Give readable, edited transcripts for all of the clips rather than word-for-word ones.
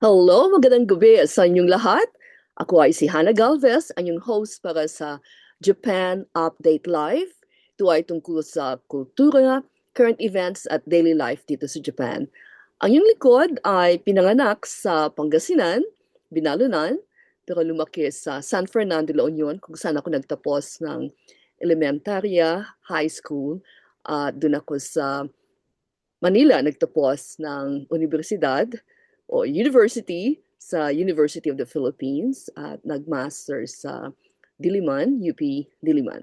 Hello, magandang gabi sa inyong lahat. Ako ay si Hannah Galvez, ang inyong host para sa Japan Update Live. Ito ay tungkol sa kultura, current events at daily life dito sa Japan. Ang inyong likod ay pinanganak sa Pangasinan, Binalunan, pero lumaki sa San Fernando, La Union, kung saan ako nagtapos ng elementarya, high school, at doon ako sa Manila nagtapos ng universidad o university sa University of the Philippines at nagmaster sa Diliman, UP Diliman.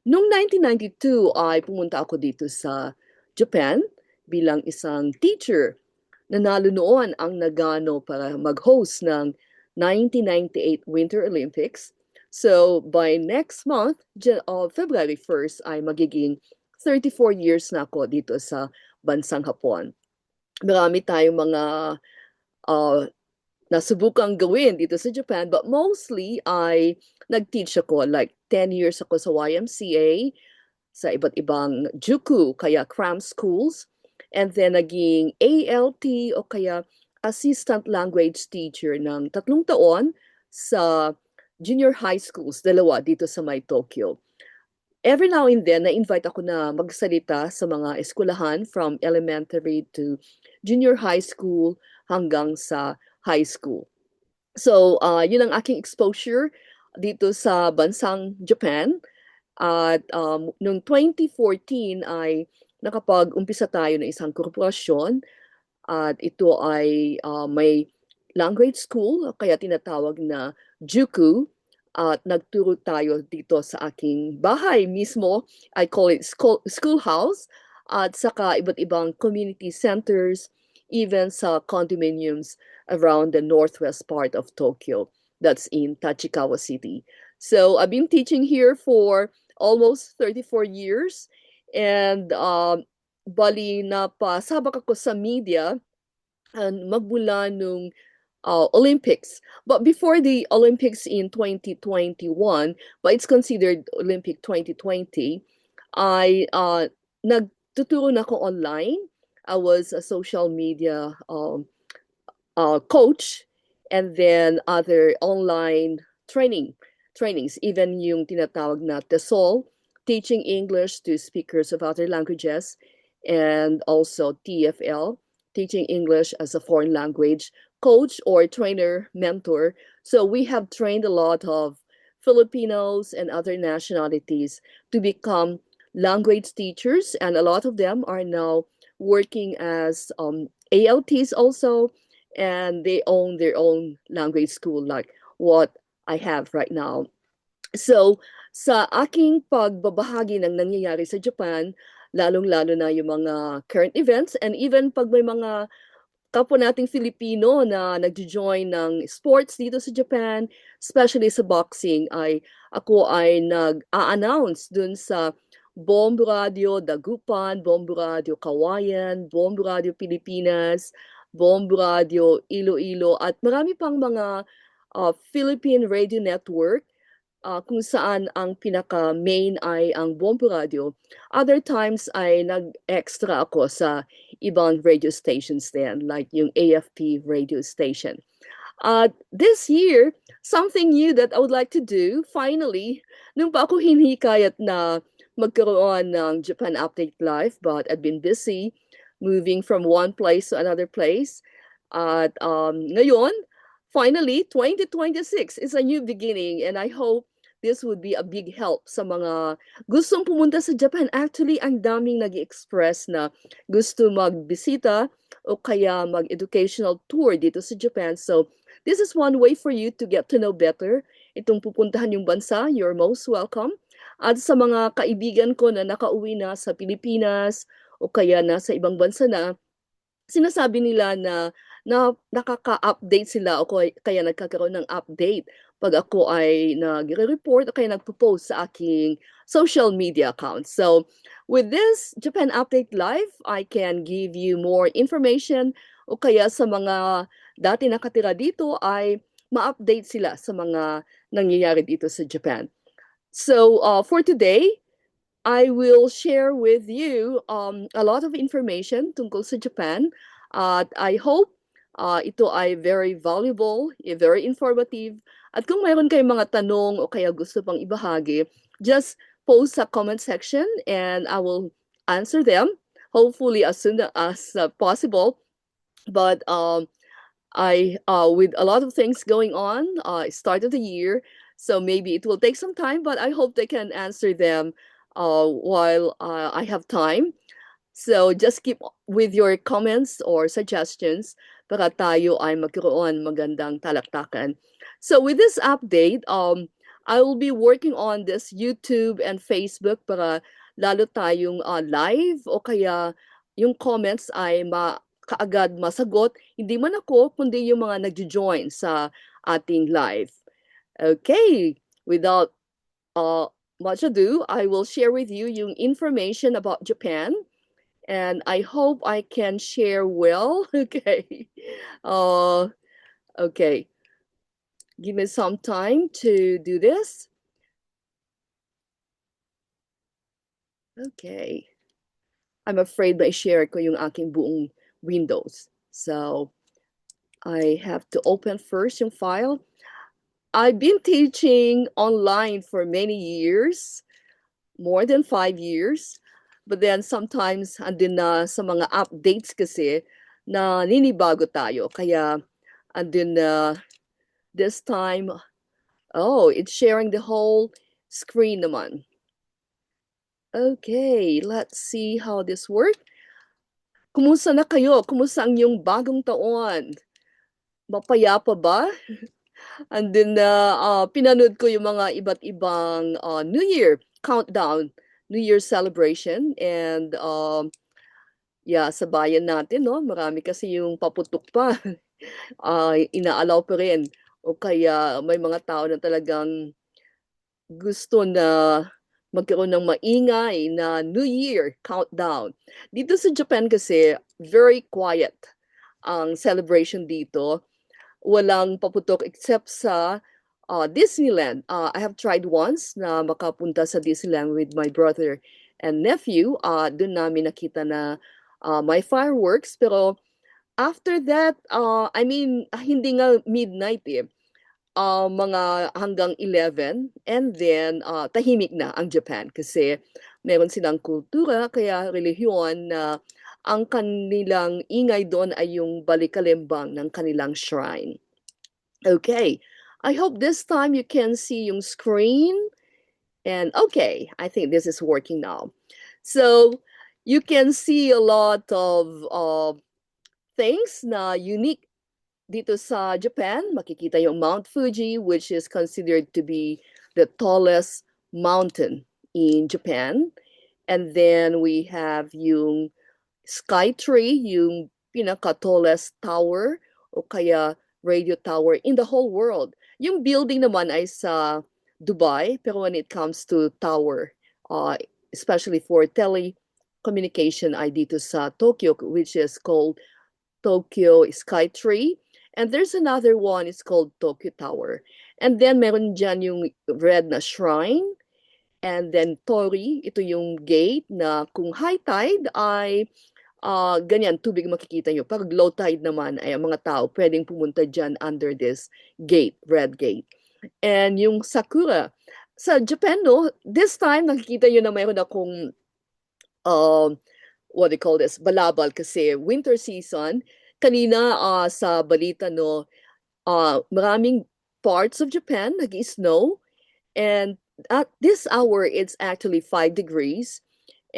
Noong 1992 ay pumunta ako dito sa Japan bilang isang teacher. Nanalo noon ang Nagano para mag-host ng 1998 Winter Olympics. So by next month, February 1st, ay magiging 34 years na ako dito sa bansang Hapon. Marami tayong mga uh, nasubukang gawin dito sa Japan, but mostly I nag-teach ako, like 10 years ako sa YMCA, sa iba't ibang juku, kaya cram schools, and then naging ALT o kaya assistant language teacher ng 3 taon sa junior high schools, dalawa dito sa may Tokyo. Every now and then, na-invite ako na magsalita sa mga eskwelahan from elementary to junior high school hanggang sa high school. So, yun ang aking exposure dito sa bansang Japan. At noong 2014 ay nakapag-umpisa tayo ng isang korporasyon at ito ay may language school, kaya tinatawag na Juku, at nagturo tayo dito sa aking bahay mismo. I call it schoolhouse, at saka iba't ibang community centers, even sa condominiums around the northwest part of Tokyo. That's in Tachikawa City. So I've been teaching here for almost 34 years, and bali na pasabak ako sa media magmula nung Olympics. But before the Olympics in 2021, but it's considered Olympic 2020, I nagtuturo na ako online. I was a social media coach, and then other online trainings, even yung tinatawag na TESOL, teaching English to speakers of other languages, and also TFL, teaching English as a foreign language, coach or trainer, mentor. So we have trained a lot of Filipinos and other nationalities to become language teachers, and a lot of them are now working as ALTs also, and they own their own language school like what I have right now. So, sa aking pagbabahagi ng nangyayari sa Japan, lalong-lalo na yung mga current events, and even pag may mga kapwa nating Filipino na nag-join ng sports dito sa Japan, especially sa boxing, ako ay nag-a-announce dun sa Bombo Radio Dagupan, Bombo Radio Kawayan, Bombo Radio Pilipinas, Bombo Radio Iloilo, at marami pang mga Philippine Radio Network kung saan ang pinaka-main ay ang Bombo Radio. Other times ay nag-extra ako sa ibang radio stations din, like yung AFP radio station. This year, something new that I would like to do, finally, nung pa ako hinihikayat na magkaroon ng Japan Update Live, but I've been busy moving from one place to another place. At ngayon, finally, 2026 is a new beginning, and I hope this would be a big help sa mga gustong pumunta sa Japan. Actually, ang daming nag-express na gusto magbisita o kaya mag-educational tour dito sa Japan. So, this is one way for you to get to know better itong pupuntahan yung bansa. You're most welcome. At sa mga kaibigan ko na nakauwi na sa Pilipinas o kaya nasa ibang bansa na, sinasabi nila na nakaka-update sila o kaya nagkakaroon ng update pag ako ay nagre-report o kaya nagpo-post sa aking social media account. So, with this Japan Update Live, I can give you more information o kaya sa mga dati nakatira dito ay ma-update sila sa mga nangyayari dito sa Japan. So, for today, I will share with you a lot of information tungkol sa Japan. I hope Ito ay very valuable, very informative. At kung mayroon kayong mga tanong o kaya gusto pang ibahagi, just post sa comment section and I will answer them, hopefully as soon as possible. But with a lot of things going on, start of the year, so maybe it will take some time, but I hope they can answer them while I have time. So just keep with your comments or suggestions para tayo ay magkaroon magandang talaktakan. So with this update, I will be working on this YouTube and Facebook para lalo tayong live o kaya yung comments ay kaagad masagot. Hindi man ako, kundi yung mga nagjo-join sa ating live. Okay, without much ado, I will share with you yung information about Japan. And I hope I can share well. Okay. Uh, okay. Give me some time to do this. Okay. I'm afraid na i-share ko yung aking buong Windows. So I have to open first yung file. I've been teaching online for many years, more than 5 years. But then sometimes andun na sa mga updates kasi na ninibago tayo. Kaya andun na this time, oh, it's sharing the whole screen naman. Okay, let's see how this works. Kumusta na kayo? Kumusta ang iyong bagong taon? Mapayapa ba? And then pinanood ko yung mga iba't ibang New Year countdown, New Year celebration, and yeah, sa bayan natin, no? Marami kasi yung paputok pa. Inaalaw pa rin. O kaya may mga tao na talagang gusto na magkaroon ng maingay na New Year countdown. Dito sa Japan kasi, very quiet ang celebration dito. Walang paputok except sa Disneyland. I have tried once na makapunta sa Disneyland with my brother and nephew. Doon namin nakita na may fireworks. Pero after that, I mean, hindi nga midnight eh. Mga hanggang 11 and then tahimik na ang Japan kasi meron silang kultura kaya relihiyon na ang kanilang ingay doon ay yung balikalembang ng kanilang shrine. Okay, I hope this time you can see yung screen and okay, I think this is working now. So you can see a lot of things na unique dito sa Japan. Makikita yung Mount Fuji, which is considered to be the tallest mountain in Japan. And then we have yung Skytree, yung pinaka-tallest tower o kaya radio tower in the whole world. Yung building naman ay sa Dubai, pero when it comes to tower, especially for telecommunication ay dito sa Tokyo, which is called Tokyo Skytree. And there's another one, it's called Tokyo Tower. And then meron dyan yung red na shrine. And then Tori, ito yung gate na kung high tide ay ganyan, tubig makikita nyo. Pag low tide naman ay ang mga tao pwedeng pumunta dyan under this gate, red gate. And yung Sakura, sa Japan, no, this time nakikita nyo na mayroon akong what they call this, balabal kasi winter season. Kanina sa balita, no, maraming parts of Japan nag-snow and at this hour it's actually 5 degrees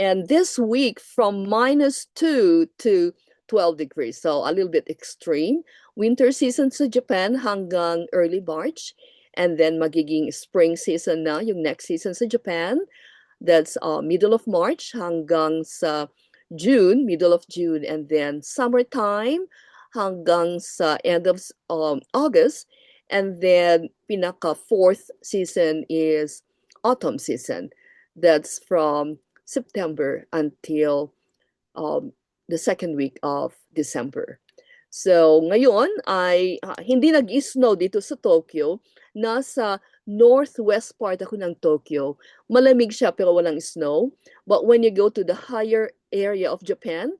and this week from -2 to 12 degrees, so a little bit extreme. Winter season sa Japan hanggang early March and then magiging spring season na yung next season sa Japan. That's middle of March hanggang sa June, middle of June, and then summertime hanggang sa end of August. And then pinaka fourth season is autumn season. That's from September until the second week of December. So ngayon ay hindi nag-snow dito sa Tokyo. Nasa northwest part ako ng Tokyo. Malamig siya pero walang snow. But when you go to the higher area of Japan,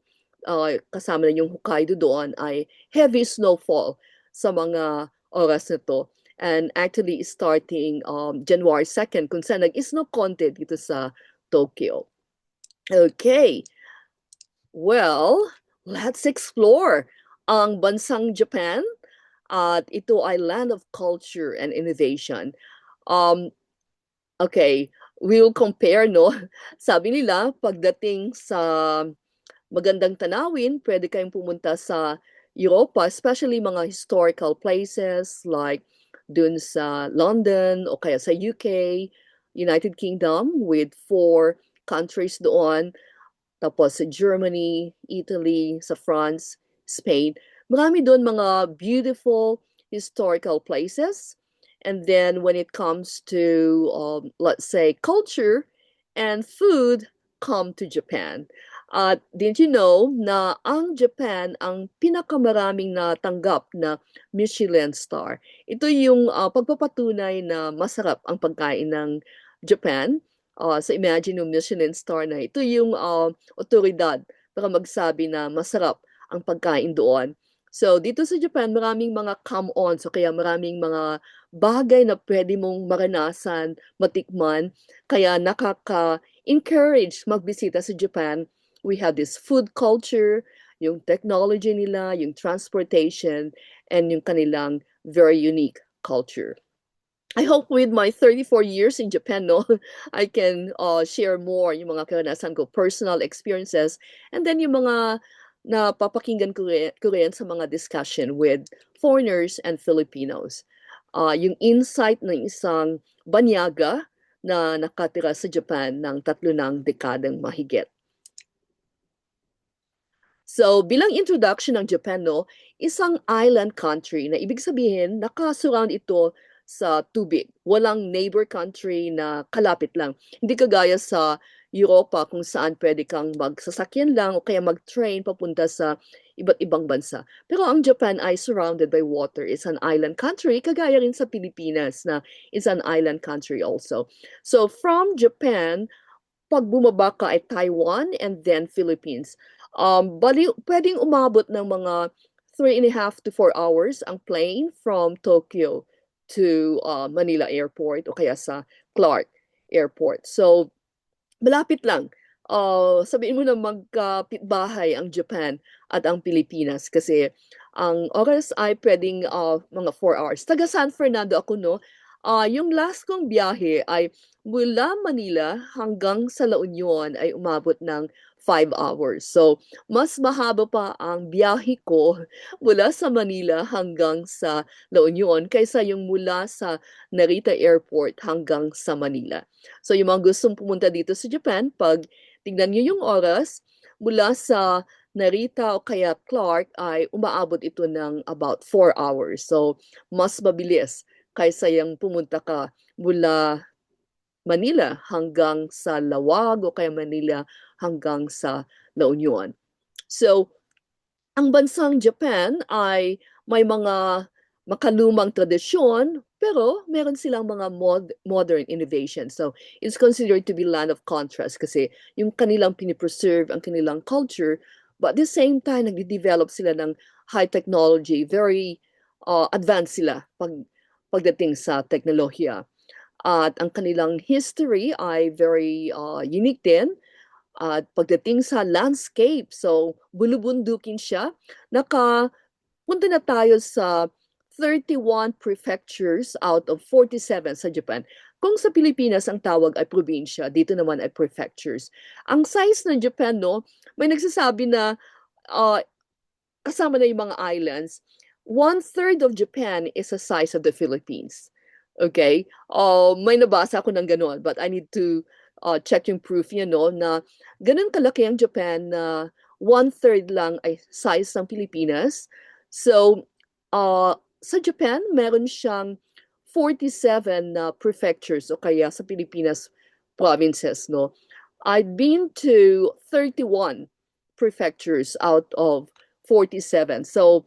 kasama na yung Hokkaido doon, ay heavy snowfall sa mga oras na to. And actually, starting January 2nd, kung saan nag-snow konti dito sa Tokyo. Okay, well, let's explore ang bansang Japan. At ito ay land of culture and innovation. Um, okay, we'll compare, no? Sabi nila, pagdating sa magandang tanawin, pwede kayong pumunta sa Europa, especially mga historical places like dun sa London o kaya sa UK, United Kingdom with 4 countries doon, tapos sa Germany, Italy, sa France, Spain. Marami doon mga beautiful historical places. And then when it comes to, let's say, culture and food, come to Japan. Didn't you know na ang Japan ang pinakamaraming natanggap na Michelin star? Ito yung pagpapatunay na masarap ang pagkain ng Japan. So imagine yung Michelin star na ito yung otoridad para magsabi na masarap ang pagkain doon. So dito sa Japan, maraming mga come-on. So kaya maraming mga bagay na pwede mong maranasan, matikman. Kaya nakaka-encourage magbisita sa Japan. We have this food culture, yung technology nila, yung transportation, and yung kanilang very unique culture. I hope with my 34 years in Japan, no, I can share more yung mga karanasan ko, personal experiences, and then yung mga napapakinggan ko rin sa mga discussion with foreigners and Filipinos. Yung insight ng isang banyaga na nakatira sa Japan ng 3 dekadang mahigit. So, bilang introduction ng Japan, no, isang island country na ibig sabihin, nakasurround ito sa tubig. Walang neighbor country na kalapit lang. Hindi kagaya sa Europa kung saan pwede kang magsasakyan lang o kaya mag-train papunta sa iba't ibang bansa. Pero ang Japan ay surrounded by water. It's an island country, kagaya rin sa Pilipinas na is an island country also. So, from Japan, pag bumaba ka ay Taiwan and then Philippines. Pwedeng umabot ng mga 3.5 to 4 hours ang plane from Tokyo to Manila Airport o kaya sa Clark Airport. So, malapit lang. Sabihin mo na magkapitbahay ang Japan at ang Pilipinas kasi ang oras ay pwedeng mga 4 hours. Taga San Fernando ako, no? Yung last kong biyahe ay mula Manila hanggang sa La Union ay umabot ng 5 hours. So, mas mahaba pa ang biyahe ko mula sa Manila hanggang sa La Union kaysa yung mula sa Narita Airport hanggang sa Manila. So, yung mga gustong pumunta dito sa Japan, pag tingnan nyo yung oras, mula sa Narita o kaya Clark ay umaabot ito ng about 4 hours. So, mas mabilis kaysa yung pumunta ka mula Manila hanggang sa Lawag o kaya Manila hanggang sa La Union. So, ang bansang Japan ay may mga makalumang tradisyon, pero meron silang mga modern innovation. So, it's considered to be land of contrast kasi yung kanilang pinipreserve ang kanilang culture, but at the same time, nagde-develop sila ng high technology, very advanced sila pagdating sa teknolohiya. At ang kanilang history ay very unique din. At pagdating sa landscape, so bulubundukin siya. Punta na tayo sa 31 prefectures out of 47 sa Japan. Kung sa Pilipinas ang tawag ay probinsya, dito naman ay prefectures. Ang size ng Japan, no, may nagsasabi na uh, kasama na yung mga islands, 1/3 of Japan is the size of the Philippines. Okay? May nabasa ako ng gano'n, but I need to check yung proof niya, no, na ganun kalaki ang Japan na 1/3 lang ay size ng Pilipinas. So, sa Japan, meron siyang 47 na prefectures o kaya sa Pilipinas, provinces, no? I've been to 31 prefectures out of 47. So,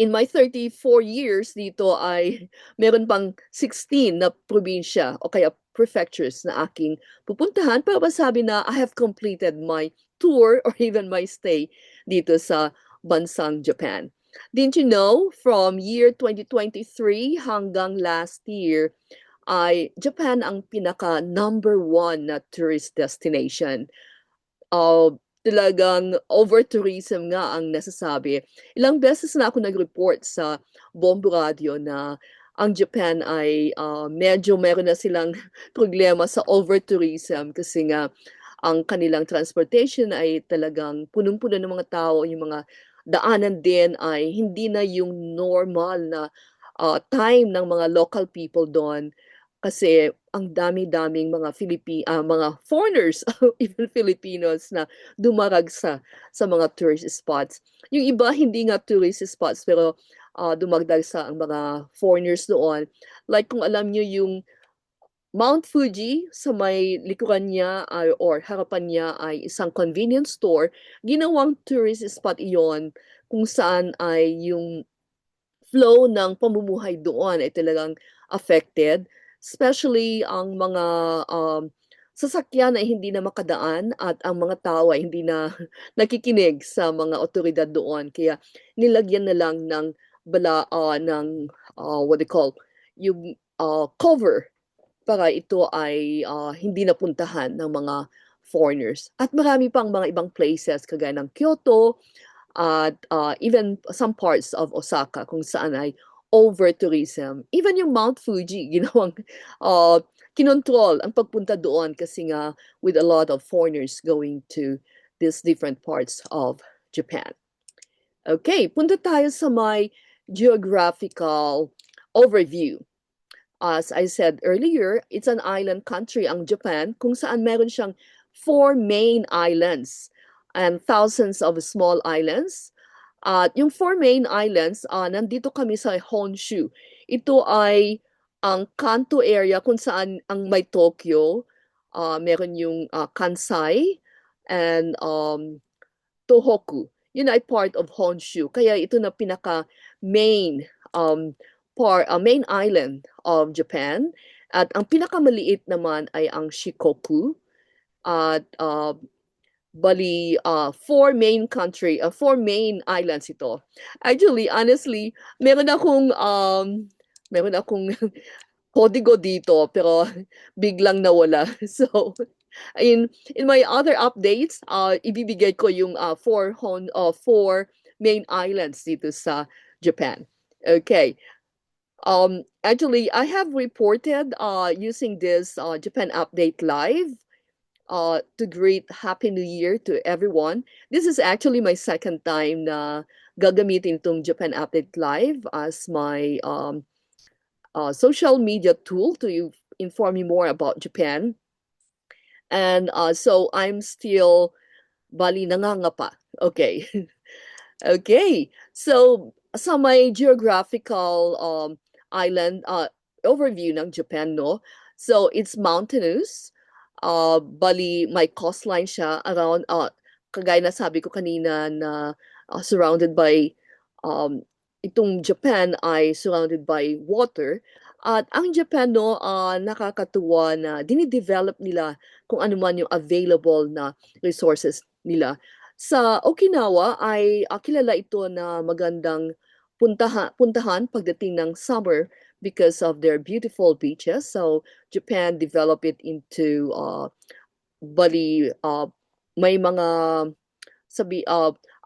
in my 34 years dito ay meron pang 16 na probinsya o kaya prefectures na aking pupuntahan para masabi na I have completed my tour or even my stay dito sa bansang Japan. Didn't you know, from year 2023 hanggang last year, ay Japan ang pinaka number one na tourist destination. Talagang over-tourism nga ang nasasabi. Ilang beses na ako nag-report sa Bombo Radio na ang Japan ay medyo meron na silang problema sa over-tourism kasi nga ang kanilang transportation ay talagang punong-puno ng mga tao, yung mga daanan din ay hindi na yung normal na time ng mga local people doon kasi ang dami-daming mga foreigners, even Filipinos na dumarag sa mga tourist spots. Yung iba hindi nga tourist spots pero dumagdag sa ang mga foreigners doon. Like kung alam niyo yung Mount Fuji sa may likuran niya or harapan niya ay isang convenience store, ginawang tourist spot iyon kung saan ay yung flow ng pamumuhay doon ay talagang affected, especially ang mga sasakyan ay hindi na makadaan at ang mga tao ay hindi na nakikinig sa mga otoridad doon. Kaya nilagyan na lang ng what they call, yung cover para ito ay hindi napuntahan ng mga foreigners. At marami pang mga ibang places kagaya ng Kyoto at even some parts of Osaka kung saan ay over-tourism. Even yung Mount Fuji, ginawang kinontrol ang pagpunta doon kasi nga with a lot of foreigners going to these different parts of Japan. Okay, punta tayo sa my geographical overview. As I said earlier, it's an island country ang Japan kung saan meron siyang 4 main islands and thousands of small islands. At yung 4 main islands, nandito kami sa Honshu. Ito ay ang Kanto area kung saan ang may Tokyo, meron yung Kansai and Tohoku. Yun ay part of Honshu. Kaya ito na pinaka main main island of Japan. At ang pinakamaliit naman ay ang Shikoku. At bali, four main islands ito. Actually, honestly, meron akong kodigo dito, pero biglang nawala. So, in my other updates, ibibigay ko yung four main islands dito sa Japan. Okay. Actually, I have reported using this Japan Update Live to greet Happy New Year to everyone. This is actually my second time na gagamitin itong Japan Update Live as my social media tool to inform you more about Japan. And so I'm still bali nangangapa. Okay. Okay. So sa may geographical island overview ng Japan, no? So it's mountainous. Bali may coastline siya around kagaya na sabi ko kanina na surrounded by itong Japan ay surrounded by water. At ang Japan, no, nakakatuwa na dinidevelop nila kung ano man yung available na resources nila. Sa Okinawa ay kilala ito na magandang puntahan pagdating ng summer because of their beautiful beaches. So Japan developed it into bali may mga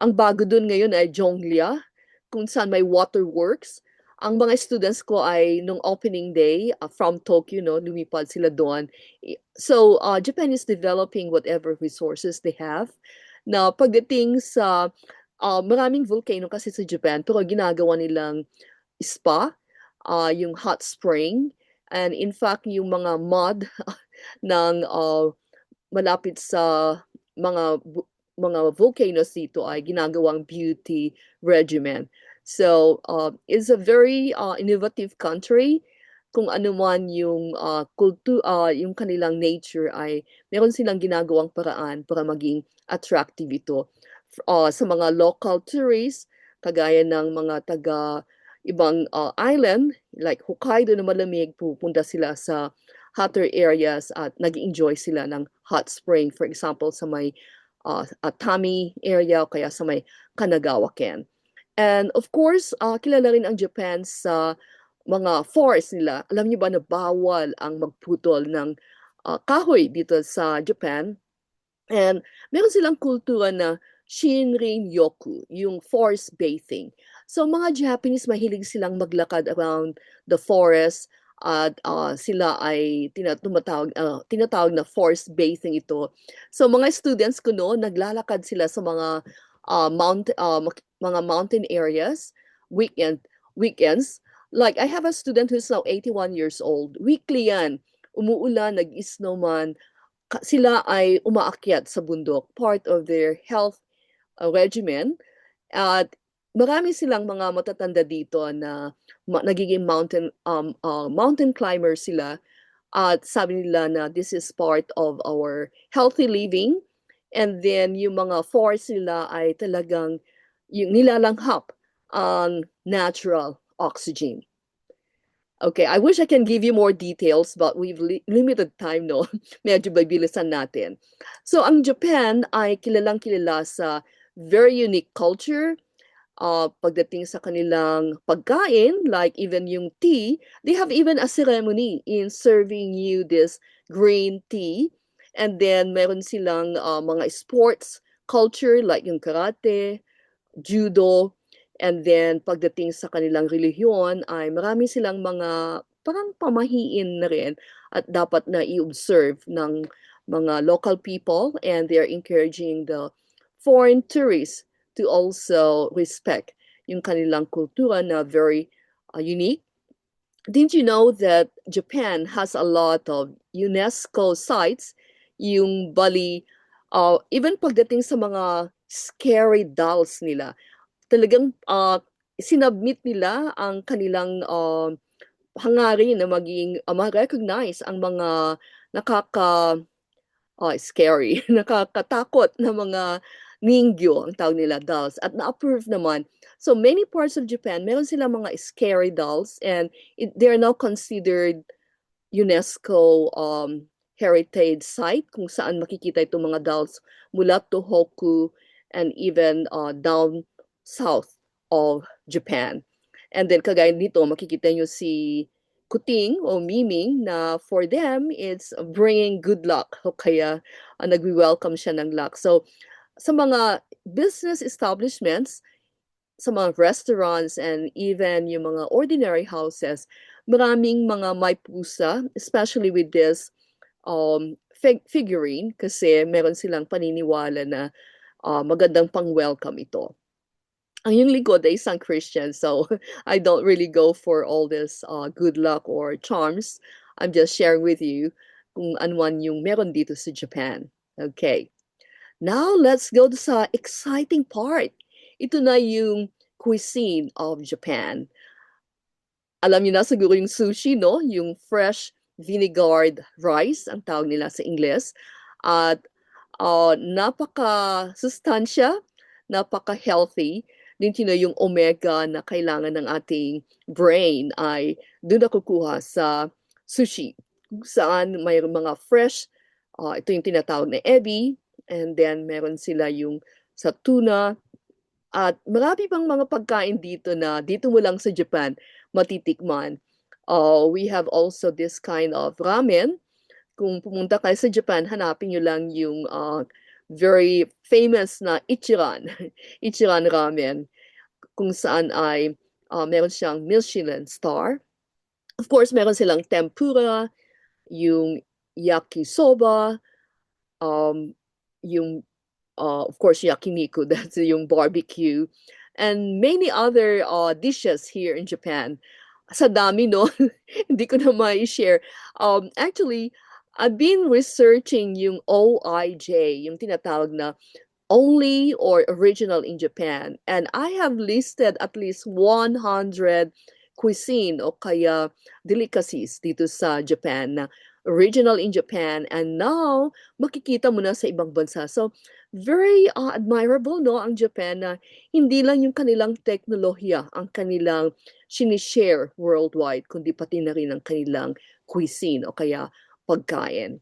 ang bago dun ngayon ay Jonglia kung saan may waterworks. Ang mga students ko ay nung opening day from Tokyo, no, lumipad sila doon. So Japan is developing whatever resources they have. Na pagdating sa maraming volcano kasi sa Japan, pero ginagawa nilang spa, yung hot spring, and in fact yung mga mud ng malapit sa mga volcanoes dito ay ginagawang beauty regimen. So it's a very innovative country. Kung ano man yung yung kanilang nature ay meron silang ginagawang paraan para maging attractive ito sa mga local tourists kagaya ng mga taga ibang island like Hokkaido na malamig, pupunta sila sa hotter areas at nag-enjoy sila ng hot spring, for example sa may Atami area o kaya sa may Kanagawa-ken. And of course, kilala rin ang Japan sa mga forest nila. Alam niyo ba na bawal ang magputol ng kahoy dito sa Japan? And meron silang kultura na Shinrin-yoku, yung forest bathing. So mga Japanese mahilig silang maglakad around the forest at sila ay tinatawag na forest bathing ito. So mga students ko noon, naglalakad sila sa mga mga mountain areas weekends. Like I have a student who's now 81 years old. Weekly yan. Umuulan, nag-snow man, sila ay umaakyat sa bundok, part of their health regimen. At marami silang mga matatanda dito na nagiging mountain climber sila. At sabi nila na this is part of our healthy living. And then yung mga forest nila ay talagang yung nilalanghap ang natural oxygen. Okay, I wish I can give you more details, but we've limited time, no? Medyo bibilisan natin. So, ang Japan ay kilalang-kilala sa very unique culture. Pagdating sa kanilang pagkain, like even yung tea, they have even a ceremony in serving you this green tea. And then, meron silang mga sports culture like yung karate, judo, and then pagdating sa kanilang relihiyon ay marami silang mga parang pamahiin na rin at dapat na i-observe ng mga local people, and they're encouraging the foreign tourists to also respect yung kanilang kultura na very unique. Didn't you know that Japan has a lot of UNESCO sites, yung Bali, even pagdating sa mga scary dolls nila, talagang sinubmit nila ang kanilang hangarin na maging ma-recognize ang mga nakaka scary, nakakatakot na mga ningyo, ang tawag nila, dolls, at na-approve naman. So many parts of Japan, meron silang mga scary dolls, and they're now considered UNESCO heritage site kung saan makikita itong mga dolls mula Tohoku and even down south of Japan. And then kagaya nito, makikita nyo si Kuting o Miming na for them, it's bringing good luck. O kaya nagwi-welcome siya ng luck. So sa mga business establishments, sa mga restaurants, and even yung mga ordinary houses, maraming mga may pusa, especially with this figurine, kasi meron silang paniniwala na magandang pang-welcome ito. Ang yung lingkod ay isang Christian, so I don't really go for all this good luck or charms. I'm just sharing with you kung ano yung meron dito sa Japan. Okay. Now, let's go to sa exciting part. Ito na yung cuisine of Japan. Alam niyo na siguro yung sushi, no? Yung fresh vinegared rice, ang tawag nila sa Ingles. At napaka-sustansya, napaka-healthy. Din yung omega na kailangan ng ating brain ay doon nakukuha sa sushi. Kung saan may mga fresh, ito yung tinatawag na ebi, and then meron sila yung sa tuna, at marami pang mga pagkain dito na dito mo lang sa Japan matitikman. We have also this kind of ramen. Kung pumunta kayo sa Japan, hanapin nyo lang yung very famous na Ichiran, Ichiran ramen, kung saan ay meron siyang Michelin star. Of course, meron silang tempura, yung yakisoba, yung of course yakiniku, that's yung barbecue, and many other dishes here in Japan. Sa dami, no? Hindi ko na mai-share. Actually, I've been researching yung OIJ, yung tinatawag na only or original in Japan. And I have listed at least 100 cuisine o kaya delicacies dito sa Japan na original in Japan, and now makikita mo na sa ibang bansa. So very admirable, no, ang Japan na hindi lang yung kanilang teknolohiya ang kanilang sinishare worldwide, kundi pati na rin ang kanilang cuisine o kaya pagkain.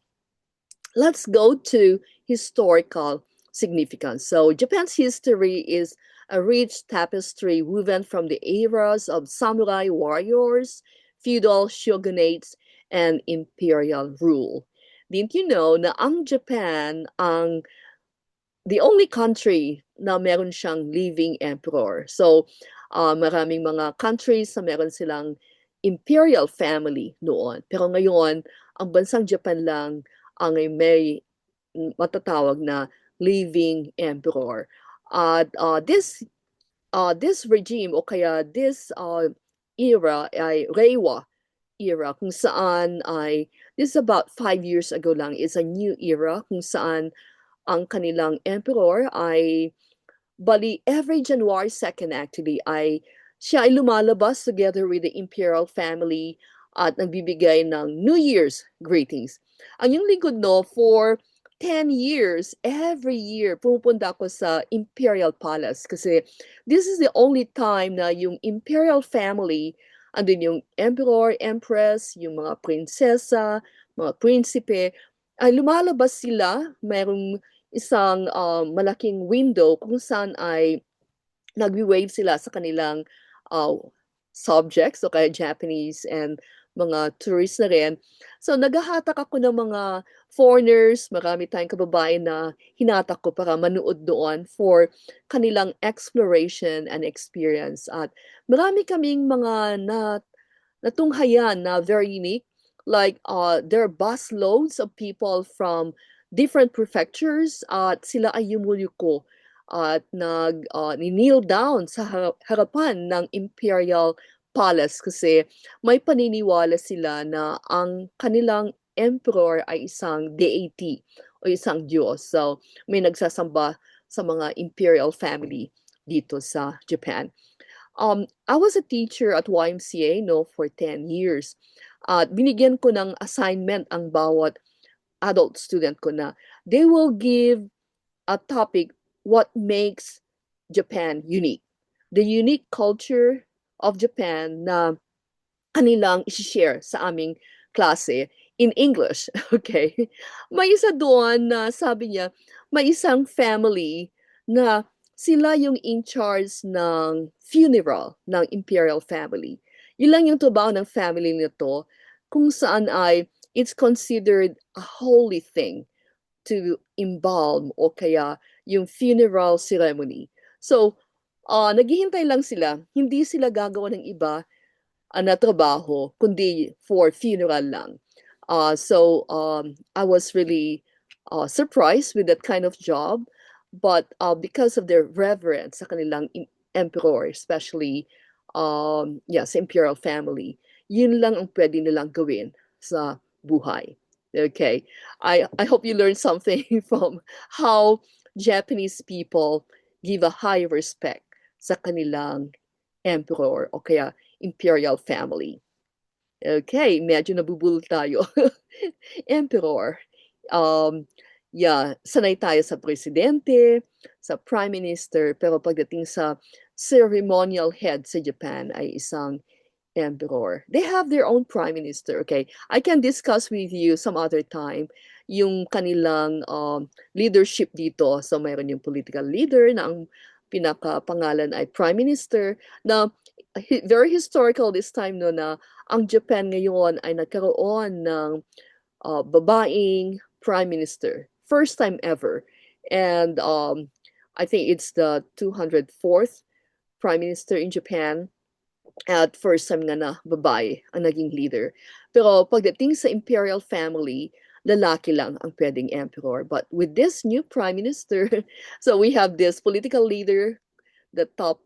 Let's go to historical significance. So Japan's history is a rich tapestry woven from the eras of samurai warriors, feudal shogunates, and imperial rule. Didn't you know na ang Japan ang the only country na meron siyang living emperor? So maraming mga countries na meron silang imperial family noon. Pero ngayon, ang bansang Japan lang ang may matatawag na living emperor. At this regime o kaya this era ay Reiwa era kung saan ay this is about 5 years ago lang is a new era kung saan ang kanilang emperor ay bali every January 2nd actually ay siya ay lumalabas together with the imperial family at nagbibigay ng New Year's greetings. Ang yung lingkod no, for 10 years, every year, pumupunta ako sa Imperial Palace kasi this is the only time na yung Imperial family, andun yung Emperor, Empress, yung mga prinsesa, mga prinsipe, ay lumalabas sila, mayroong isang malaking window kung saan ay nagwi-wave sila sa kanilang uh, subjects, o kaya Japanese and mga tourists na rin. So naghahatak ako ng mga foreigners, marami tayong kababayan na hinatak ko para manood doon for kanilang exploration and experience. At marami kaming mga natunghayan na very unique. Like there are bus loads of people from different prefectures at sila ay yumuyuko at kneel down sa harapan ng Imperial Palace kasi may paniniwala sila na ang kanilang emperor ay isang deity o isang Diyos. So may nagsasamba sa mga imperial family dito sa Japan. I was a teacher at YMCA no for 10 years. At binigyan ko ng assignment ang bawat adult student ko na they will give a topic what makes Japan unique. The unique culture of Japan na kanilang i-share sa aming klase in English. Okay? May isa doon na sabi niya, may isang family na sila yung in charge ng funeral ng imperial family. Yun lang yung trabaho ng family nito kung saan ay it's considered a holy thing to embalm o kaya yung funeral ceremony. So, naghihintay lang sila. Hindi sila gagawa ng iba na trabaho, kundi for funeral lang. I was really surprised with that kind of job. But because of their reverence sa kanilang emperor, especially sa imperial family, yun lang ang pwede nilang gawin sa buhay. Okay, I hope you learned something from how Japanese people give a high respect sa kanilang emperor o kaya imperial family. Okay, medyo nabubulol tayo. Emperor. Sanay tayo sa presidente, sa prime minister, pero pagdating sa ceremonial head sa Japan ay isang emperor. They have their own prime minister, okay? I can discuss with you some other time yung kanilang leadership dito. So mayroon yung political leader na ang pinaka-pangalan ay prime minister na very historical this time no na ang Japan ngayon ay nagkaroon ng babaeng prime minister. First time ever. And I think it's the 204th prime minister in Japan. At first time nga na babae ang naging leader. Pero pagdating sa imperial family, lalaki lang ang pwedeng emperor. But with this new prime minister, so we have this political leader, the top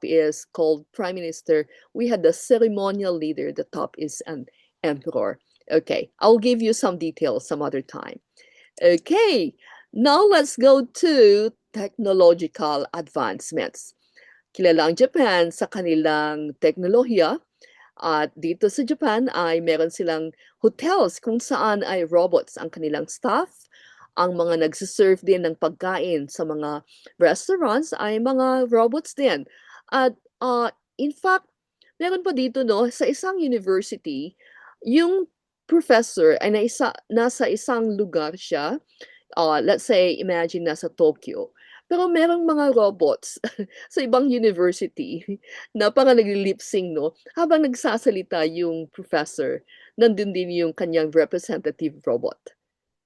is called prime minister. We had the ceremonial leader, the top is an emperor. Okay, I'll give you some details some other time. Okay, now let's go to technological advancements. Kilala ang Japan sa kanilang teknolohiya at dito sa Japan ay meron silang hotels kung saan ay robots ang kanilang staff. Ang mga nagsiserve din ng pagkain sa mga restaurants ay mga robots din. At in fact, meron pa dito no, sa isang university, yung professor ay nasa isang lugar siya, let's say, imagine nasa Tokyo. Pero merong mga robots sa ibang university na parang nagli-lip-sync, no? Habang nagsasalita yung professor, nandun din yung kanyang representative robot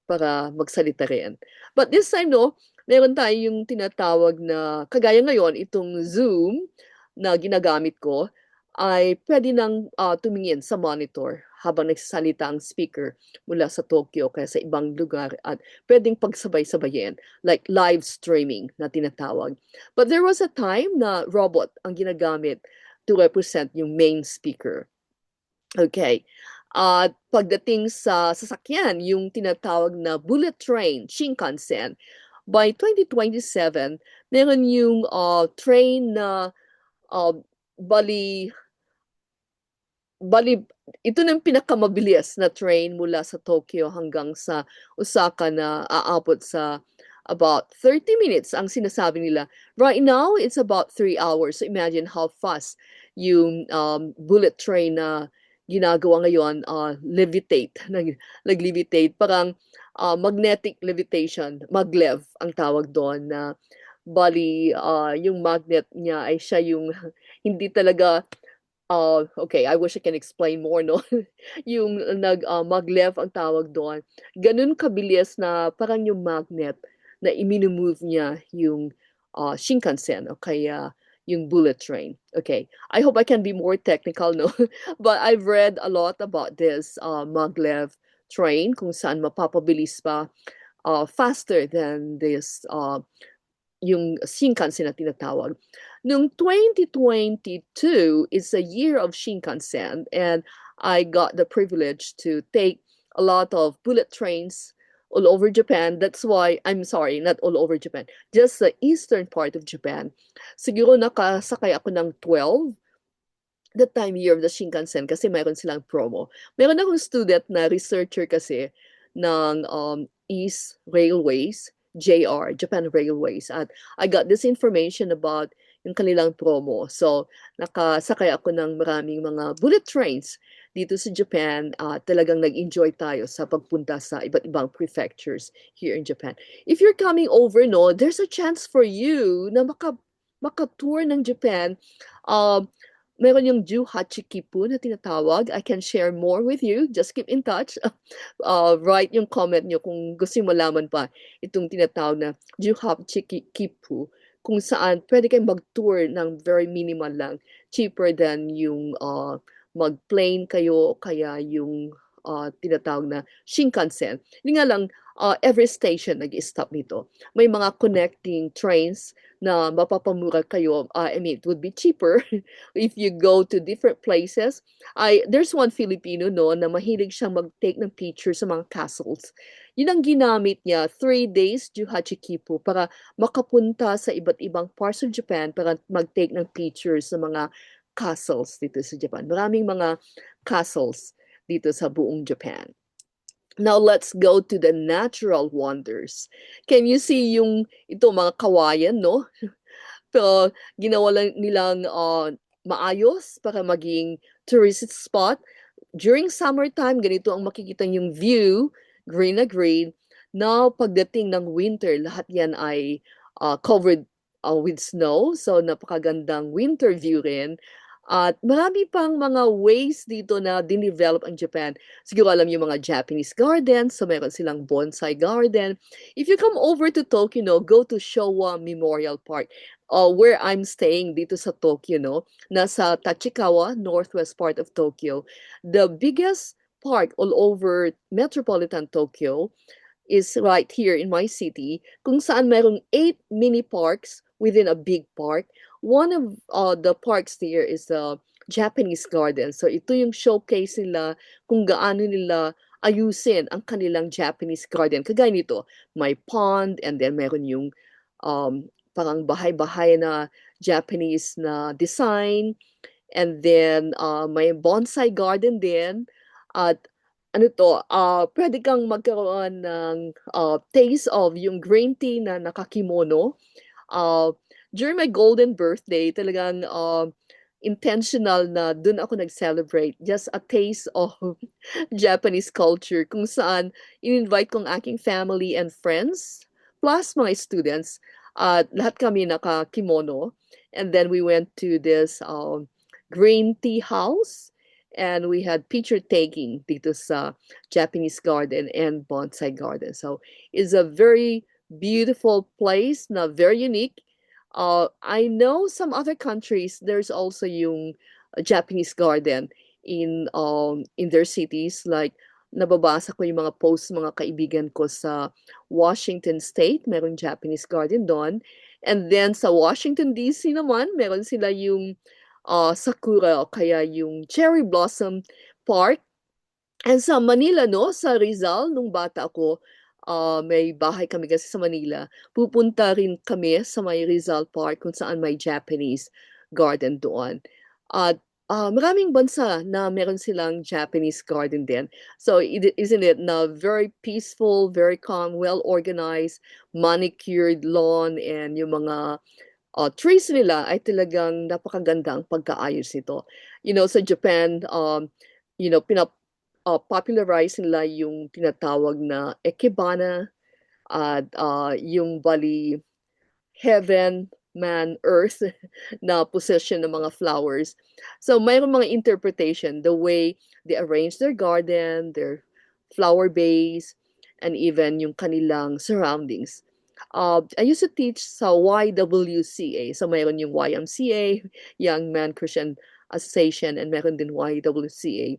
para magsalita rin. But this time, no, meron tayong tinatawag na, kagaya ngayon, itong Zoom na ginagamit ko, ay pwede nang tumingin sa monitor habang nagsasalita ang speaker mula sa Tokyo kaya sa ibang lugar at pwedeng pagsabay-sabayin, like live streaming na tinatawag. But there was a time na robot ang ginagamit to represent yung main speaker. Okay. At pagdating sa sasakyan, yung tinatawag na bullet train, Shinkansen, by 2027, meron yung train na uh, bali bali ito na yung pinakamabilis na train mula sa Tokyo hanggang sa Osaka na aabot sa about 30 minutes ang sinasabi nila. Right now, it's about 3 hours. So imagine how fast yung bullet train na ginagawa ngayon levitate, nag-levitate. Parang magnetic levitation, maglev ang tawag doon na bali yung magnet niya ay siya yung hindi talaga okay, I wish I can explain more, no? Yung maglev ang tawag doon. Ganun kabilis na parang yung magnet na imino-move niya yung Shinkansen o kaya yung bullet train. Okay, I hope I can be more technical, no? But I've read a lot about this maglev train kung saan mapapabilis pa faster than this yung Shinkansen na tinatawag. Noong 2022 is a year of Shinkansen and I got the privilege to take a lot of bullet trains all over Japan. That's why, I'm sorry, not all over Japan, just the eastern part of Japan. Siguro nakasakay ako ng 12 that time year of the Shinkansen kasi mayroon silang promo. Meron akong student na researcher kasi ng East Railways, JR, Japan Railways. At I got this information about yung kanilang promo. So, nakasakay ako ng maraming mga bullet trains dito sa Japan. Talagang nag-enjoy tayo sa pagpunta sa iba't ibang prefectures here in Japan. If you're coming over, no, there's a chance for you na maka-tour ng Japan. Meron yung Ju Hachikipu na tinatawag. I can share more with you. Just keep in touch. Write yung comment nyo kung gusto mo malaman pa itong tinatawag na Ju Hachikipu kung saan pwede kayong mag-tour ng very minimal lang. Cheaper than yung mag-plane kayo kaya yung tinatawag na Shinkansen. Hindi nga lang, every station nag-stop nito. May mga connecting trains na mapapamura kayo. I mean, it would be cheaper if you go to different places. There's one Filipino no na mahilig siyang mag-take ng picture sa mga castles. Yun ang ginamit niya, 3 days Juhachikipu para makapunta sa iba't ibang parts of Japan para mag-take ng pictures sa mga castles dito sa Japan. Maraming mga castles dito sa buong Japan. Now let's go to the natural wonders. Can you see yung ito mga kawayan, no? Pero ginawa lang nilang maayos para maging tourist spot. During summertime, ganito ang makikita yung view, green na green. Now, pagdating ng winter, lahat yan ay covered with snow. So, napakagandang winter view rin. At marami pang mga ways dito na dinevelop ang Japan. Siguro alam yung mga Japanese gardens, so meron silang bonsai garden. If you come over to Tokyo, no, go to Showa Memorial Park. Where I'm staying dito sa Tokyo, no, nasa Tachikawa, northwest part of Tokyo. The biggest park all over metropolitan Tokyo is right here in my city, kung saan mayroong 8 mini parks within a big park. One of the parks there is the Japanese garden. So ito yung showcase nila kung gaano nila ayusin ang kanilang Japanese garden. Kagaya nito, may pond and then meron yung parang bahay-bahay na Japanese na design. And then may bonsai garden din. At ano to, pwede kang magkaroon ng taste of yung green tea na nakakimono. Uh, During my golden birthday, talagang intentional na dun ako nag-celebrate. Just a taste of Japanese culture kung saan in-invite kong aking family and friends plus mga students. Lahat kami naka-kimono. And then we went to this green tea house and we had picture taking dito sa Japanese garden and bonsai garden. So it's a very beautiful place na very unique. I know some other countries there's also yung Japanese garden in their cities, like nababasa ko yung mga posts mga kaibigan ko sa Washington State, meron Japanese garden doon. And then sa Washington DC naman, meron sila yung sakura o kaya yung cherry blossom park. And sa Manila, no, sa Rizal, nung bata ako, may bahay kami kasi sa Manila. Pupunta rin kami sa may Rizal Park kung saan may Japanese garden doon. At maraming bansa na meron silang Japanese garden din. So isn't it na very peaceful, very calm, well organized, manicured lawn and yung mga trees nila ay talagang napakaganda ang pagkaayos nito. You know, sa Japan, you know, popularize nila yung tinatawag na Ikebana at yung bali heaven, man, earth na possession ng mga flowers. So mayroong mga interpretation, the way they arrange their garden, their flower base, and even yung kanilang surroundings. I used to teach sa YWCA. So mayroon yung YMCA, Young Man Christian Association, and meron din YWCA.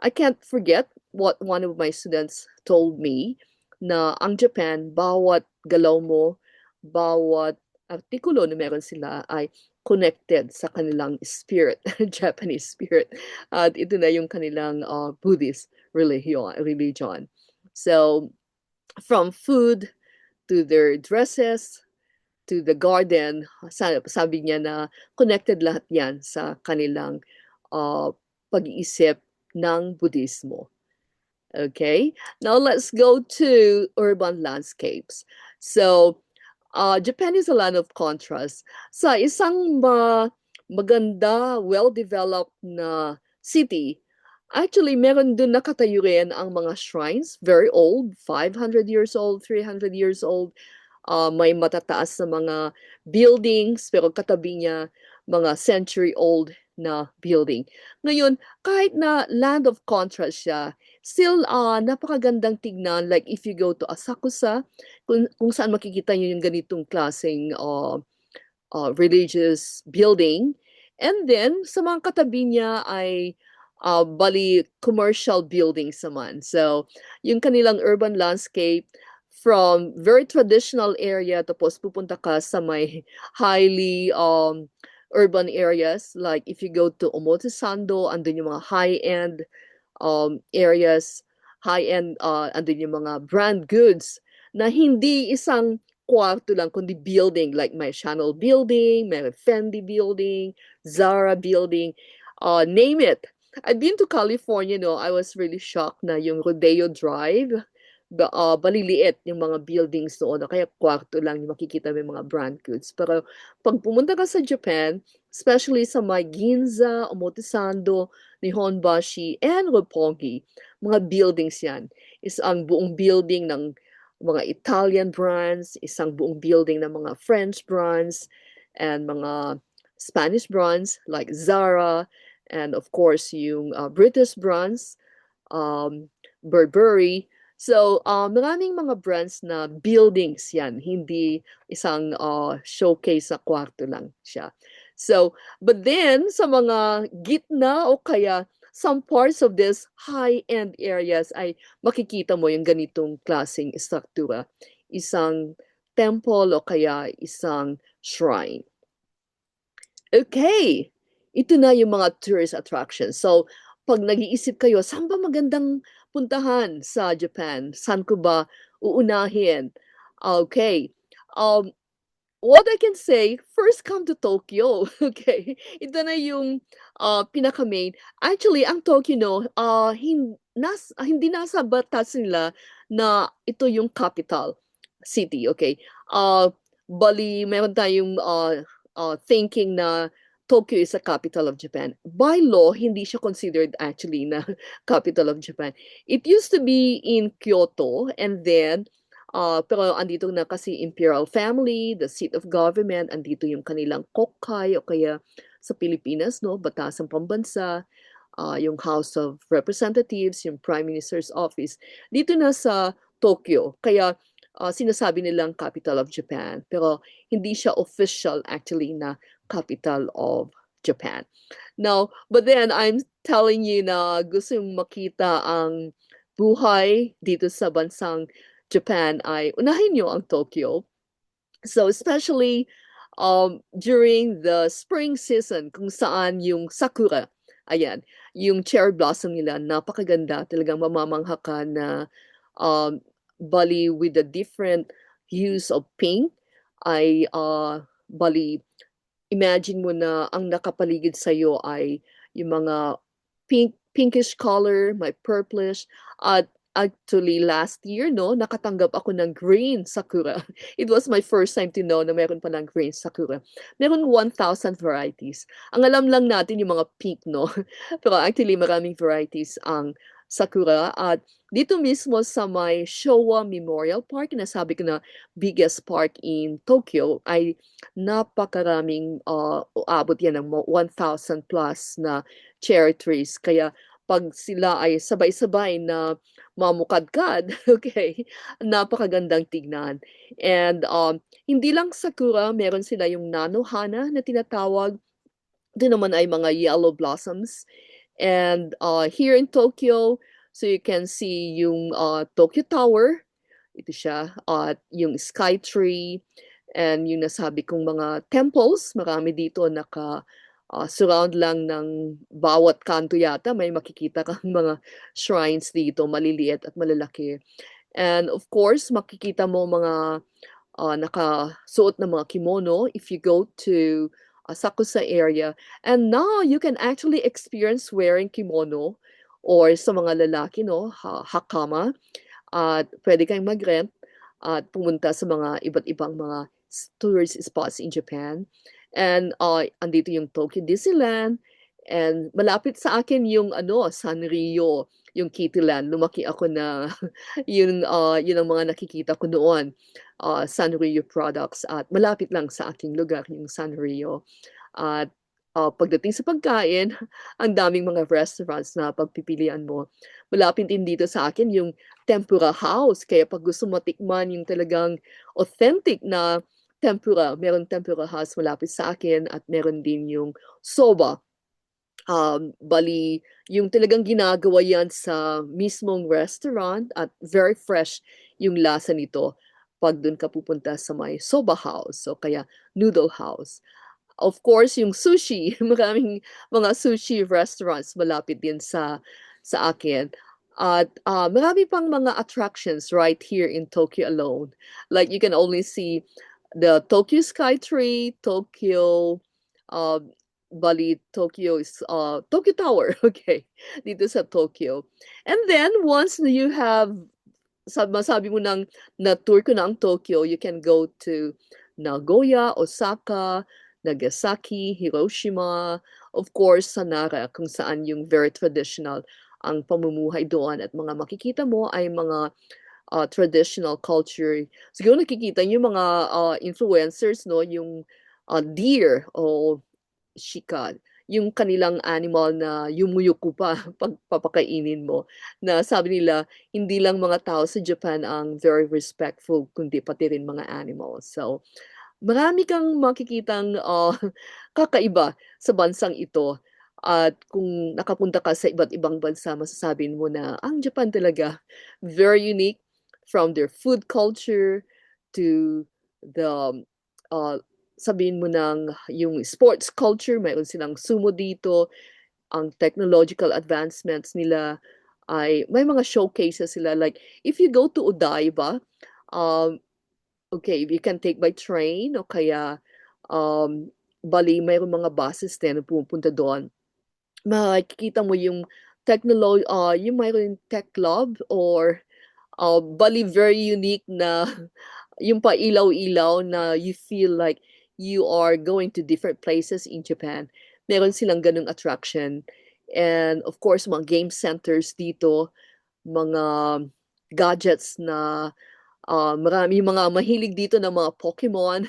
I can't forget what one of my students told me na ang Japan, bawat galaw mo, bawat artikulo na meron sila ay connected sa kanilang spirit, Japanese spirit. At ito na yung kanilang Buddhist religion. So, from food to their dresses, to the garden, sabi niya na connected lahat yan sa kanilang pag-iisip ng Buddhismo. Okay, now let's go to urban landscapes. So, Japan is a land of contrast. Sa isang maganda, well-developed na city, actually, meron dun nakatayo rin ang mga shrines, very old, 500 years old, 300 years old. May matataas na mga buildings, pero katabi niya mga century-old na building. Ngayon, kahit na land of contrast siya, still napakagandang tignan. Like if you go to Asakusa, kung saan makikita niyo yung ganitong klaseng religious building. And then, sa mga katabi niya ay bali commercial buildings naman. So, yung kanilang urban landscape from very traditional area tapos pupunta ka sa may highly urban areas. Like if you go to Omotesando, andun yung mga high-end areas, high-end, andun yung mga brand goods na hindi isang kwarto lang, kundi building, like may Chanel building, may Fendi building, Zara building, name it. I've been to California, no, I was really shocked na yung Rodeo Drive, baliliit yung mga buildings doon, kaya kwarto lang yung makikita may mga brand goods. Pero pag pumunta ka sa Japan, especially sa may Ginza, Omotesando, Nihonbashi, and Roppongi, mga buildings yan. Is ang buong building ng mga Italian brands, isang buong building ng mga French brands, and mga Spanish brands like Zara, and of course yung British brands, Burberry. So, maraming mga brands na buildings yan, hindi isang showcase sa kwarto lang siya. So, but then, sa mga gitna o kaya some parts of this high-end areas ay makikita mo yung ganitong klaseng struktura. Isang temple o kaya isang shrine. Okay, ito na yung mga tourist attractions. So, pag nag-iisip kayo, saan ba magandang puntahan sa Japan? Saan ko ba uunahin? Okay. What I can say, first come to Tokyo. Okay. Ito na yung pinaka-main. Actually, ang Tokyo, no, hindi nasa batas nila na ito yung capital city. Okay. Bali, meron tayong thinking na Tokyo is a capital of Japan. By law, hindi siya considered actually na capital of Japan. It used to be in Kyoto, and then pero andito na kasi imperial family, the seat of government, andito yung kanilang kokkay o kaya sa Pilipinas, no, batasang pambansa, yung House of Representatives, yung Prime Minister's Office, dito na sa Tokyo. Kaya sinasabi nilang capital of Japan. Pero hindi siya official actually na capital of Japan. Now, but then I'm telling you na gusto yung makita ang buhay dito sa bansang Japan ay unahin nyo ang Tokyo. So especially during the spring season kung saan yung sakura, ayan, yung cherry blossom nila, napakaganda. Talagang mamamangha ka na um, bali with the different hues of pink ay bali imagine mo na ang nakapaligid sa iyo ay yung mga pinkish color, may purplish, at actually last year no, nakatanggap ako ng green sakura. It was my first time to know na meron pa ng green sakura. Meron 1,000 varieties. Ang alam lang natin yung mga pink no, pero actually maraming varieties ang sakura at dito mismo sa may Showa Memorial Park na sabi ko na biggest park in Tokyo ay napakaraming uabot yan ng 1,000 plus na cherry trees. Kaya pag sila ay sabay-sabay na mamukadkad, okay, napakagandang tignan. And hindi lang sakura, meron sila yung nanohana na tinatawag. Ito naman ay mga yellow blossoms. And here in Tokyo, so you can see yung Tokyo Tower. Ito siya. At yung Sky Tree. And yung nasabi kong mga temples, marami dito surround lang ng bawat kanto yata. May makikita kang mga shrines dito, maliliit at malalaki. And of course, makikita mo mga nakasuot na mga kimono if you go to Sakusa area. And now you can actually experience wearing kimono or sa mga lalaki, no, hakama. At pwede kayong mag-rent at pumunta sa mga iba't ibang mga tourist spots in Japan. And andito yung Tokyo Disneyland. And malapit sa akin yung Sanrio, yung Kittyland. Lumaki ako na yun ang mga nakikita ko noon. Sanrio products at malapit lang sa aking lugar yung Sanrio. At pagdating sa pagkain, ang daming mga restaurants na pagpipilian mo. Malapit din dito sa akin yung Tempura House. Kaya pag gusto matikman yung talagang authentic na tempura, meron Tempura House malapit sa akin at meron din yung soba. Bali, yung talagang ginagawa yan sa mismong restaurant at very fresh yung lasa nito pag doon ka pupunta sa may soba house o kaya noodle house. Of course, yung sushi, maraming mga sushi restaurants malapit din sa akin. At marami pang mga attractions right here in Tokyo alone. Like you can only see the Tokyo Skytree, Tokyo, uh, Bali, Tokyo is Tokyo Tower, okay, dito sa Tokyo. And then once you have masabi mo nang na-tour ko na ang Tokyo, you can go to Nagoya, Osaka, Nagasaki, Hiroshima, of course, sa Nara, kung saan yung very traditional ang pamumuhay doon at mga makikita mo ay mga traditional culture. Siguro nakikita yung mga influencers, no, yung deer o shika, yung kanilang animal na yumuyuko pa pag papakainin mo. Na sabi nila, hindi lang mga tao sa Japan ang very respectful, kundi pati rin mga animals. So, marami kang makikitang kakaiba sa bansang ito. At kung nakapunta ka sa iba't ibang bansa, masasabi mo na ang Japan talaga very unique from their food culture to the uh, sabihin mo ng yung sports culture, mayroon silang sumo dito, ang technological advancements nila ay may mga showcases sila like if you go to Odaiba, um, okay, you can take by train o kaya bali mayroong mga buses din na pumupunta doon. Makikita mo yung yung mayroong tech club or bali very unique na yung pailaw-ilaw na you feel like you are going to different places in Japan, meron silang ganung attraction. And of course, mga game centers dito, mga gadgets na marami mga mahilig dito ng mga Pokemon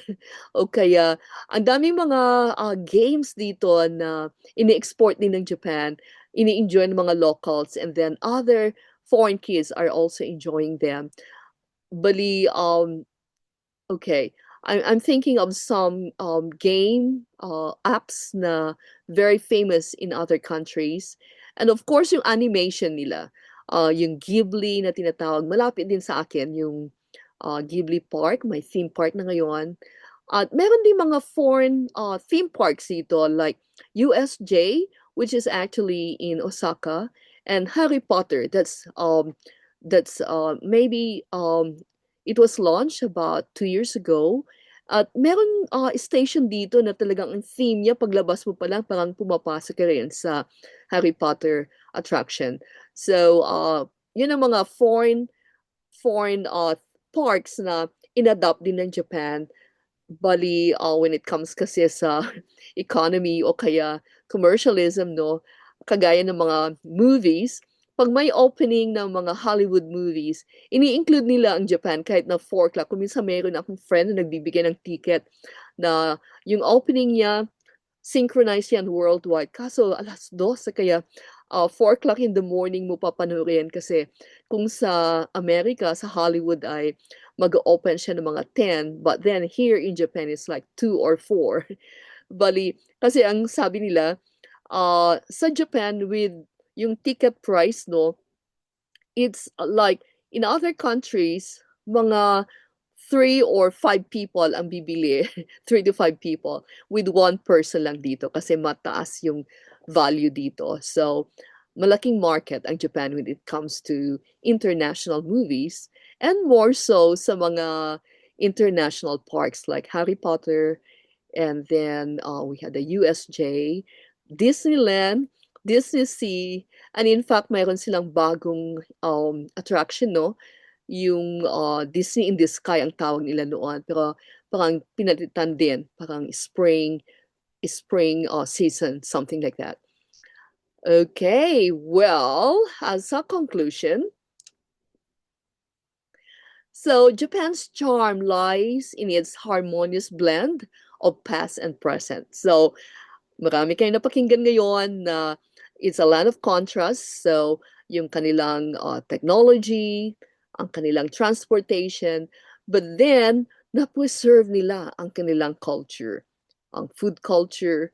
o kaya ang daming mga games dito na ini-export din ng Japan, ini-enjoy ng mga locals, and then other foreign kids are also enjoying them. Bali, okay. I'm thinking of some game apps na very famous in other countries. And of course, yung animation nila. Yung Ghibli na tinatawag, malapit din sa akin yung Ghibli Park, may theme park na ngayon. At meron din mga foreign theme parks dito like USJ, which is actually in Osaka, and Harry Potter. That's maybe it was launched about 2 years ago. At meron station dito na talagang ang theme niya paglabas mo pa lang parang pumapasok ka rin sa Harry Potter attraction. So, yun ang mga foreign parks na inadopt din ng Japan. Bali, when it comes kasi sa economy o kaya commercialism, no, kagaya ng mga movies, pag may opening ng mga Hollywood movies, ini-include nila ang Japan kahit na 4 o'clock. Kung minsan meron akong friend na nagbibigay ng ticket na yung opening niya, synchronized yan worldwide. Kaso alas 12 kaya 4 o'clock in the morning mo papanoorin kasi kung sa Amerika, sa Hollywood ay mag-open siya ng mga 10, but then here in Japan it's like 2 or 4. Bali, kasi ang sabi nila, sa Japan with yung ticket price, no, it's like in other countries, mga 3 or 5 people ang bibili. 3 to 5 people with one person lang dito kasi mataas yung value dito. So, malaking market ang Japan when it comes to international movies and more so sa mga international parks like Harry Potter, and then we had the USJ, Disneyland, Disney Sea, and in fact, mayroon silang bagong attraction, no? Yung Disney in the Sky ang tawag nila noon. Pero parang pinalitan din, parang spring season, something like that. Okay, well, as a conclusion, so Japan's charm lies in its harmonious blend of past and present. So marami kayong napakinggan ngayon na it's a land of contrast. So, yung kanilang technology, ang kanilang transportation, but then, na-preserve nila ang kanilang culture, ang food culture,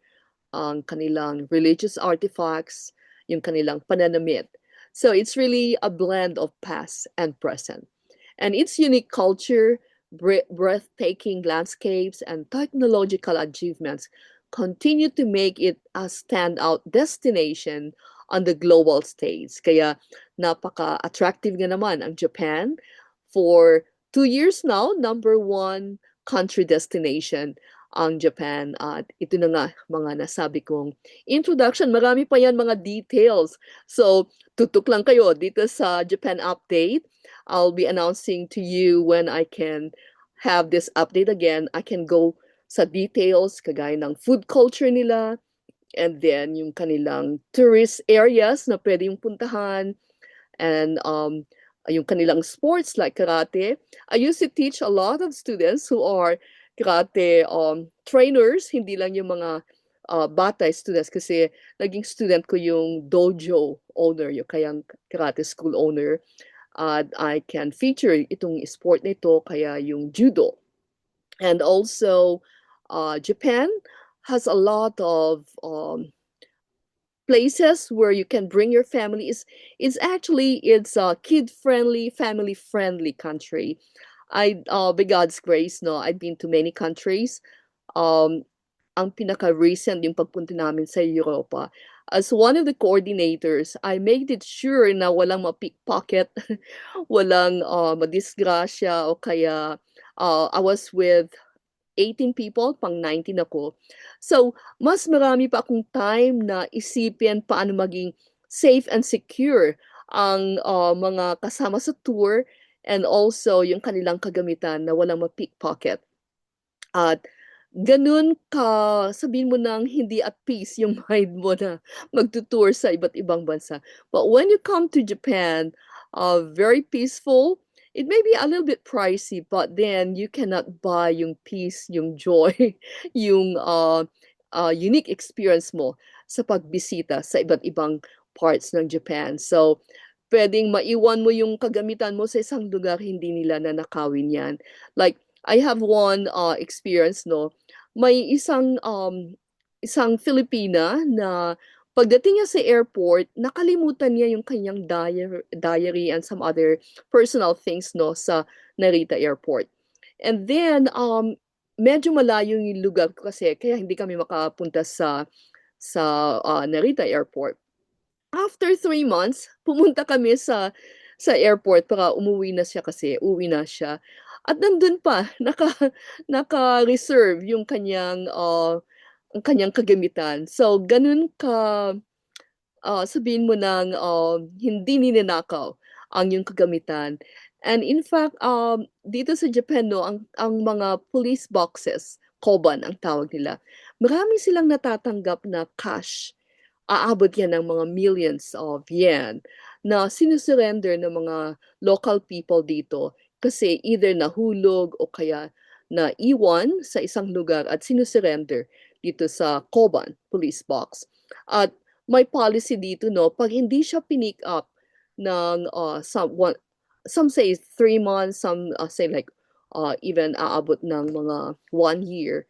ang kanilang religious artifacts, yung kanilang pananamit. So, it's really a blend of past and present. And its unique culture, breathtaking landscapes, and technological achievements continue to make it a standout destination on the global stage. Kaya napaka-attractive nga naman ang Japan. For 2 years now, number one country destination ang Japan. At ito na nga mga nasabi kong introduction. Marami pa yan mga details. So, tutok lang kayo dito sa Japan Update. I'll be announcing to you when I can have this update again. I can go sa details, kagaya ng food culture nila, and then yung kanilang tourist areas na pwede yung puntahan, and yung kanilang sports like karate. I used to teach a lot of students who are karate trainers, hindi lang yung mga bata students kasi naging student ko yung dojo owner, yung kayang karate school owner. I can feature itong sport nito, kaya yung judo. And also, Japan has a lot of places where you can bring your family. It's a kid friendly, family friendly country. By God's grace, no, I've been to many countries. Um, ang pinaka recent yung pagpunta namin sa Europa. As one of the coordinators, I made it sure na walang ma-pickpocket, walang madisgrasya, o kaya I was with 18 people, pang 19 ako. So, mas marami pa akong time na isipin paano maging safe and secure ang mga kasama sa tour, and also yung kanilang kagamitan na walang ma-pickpocket. At ganun ka sabihin mo ng hindi at peace yung mind mo na magtutour sa iba't ibang bansa. But when you come to Japan, very peaceful. It may be a little bit pricey, but then you cannot buy yung peace, yung joy, yung unique experience mo sa pagbisita sa iba't ibang parts ng Japan. So, pwedeng maiwan mo yung kagamitan mo sa isang lugar, hindi nila nanakawin yan. Like, I have one experience, no? May isang Filipina na pagdating niya sa airport, nakalimutan niya yung kanyang diary and some other personal things, no, sa Narita Airport. And then, medyo malayo yung lugar ko kasi, kaya hindi kami makapunta sa Narita Airport. After 3 months, pumunta kami sa airport para umuwi na siya kasi uwi na siya. At nandun pa, naka-reserve ang kanyang kagamitan. So, ganun ka, sabihin mo ng hindi ninanakaw ang yung kagamitan. And in fact, dito sa Japan, no, ang mga police boxes, koban ang tawag nila, marami silang natatanggap na cash. Aabot yan ng mga millions of yen na sinusurrender ng mga local people dito kasi either nahulog o kaya naiwan sa isang lugar at sinusurrender dito sa Koban police box. At may policy dito, no, pag hindi siya pinick up ng some say 3 months, some say like even aabot ng mga 1 year,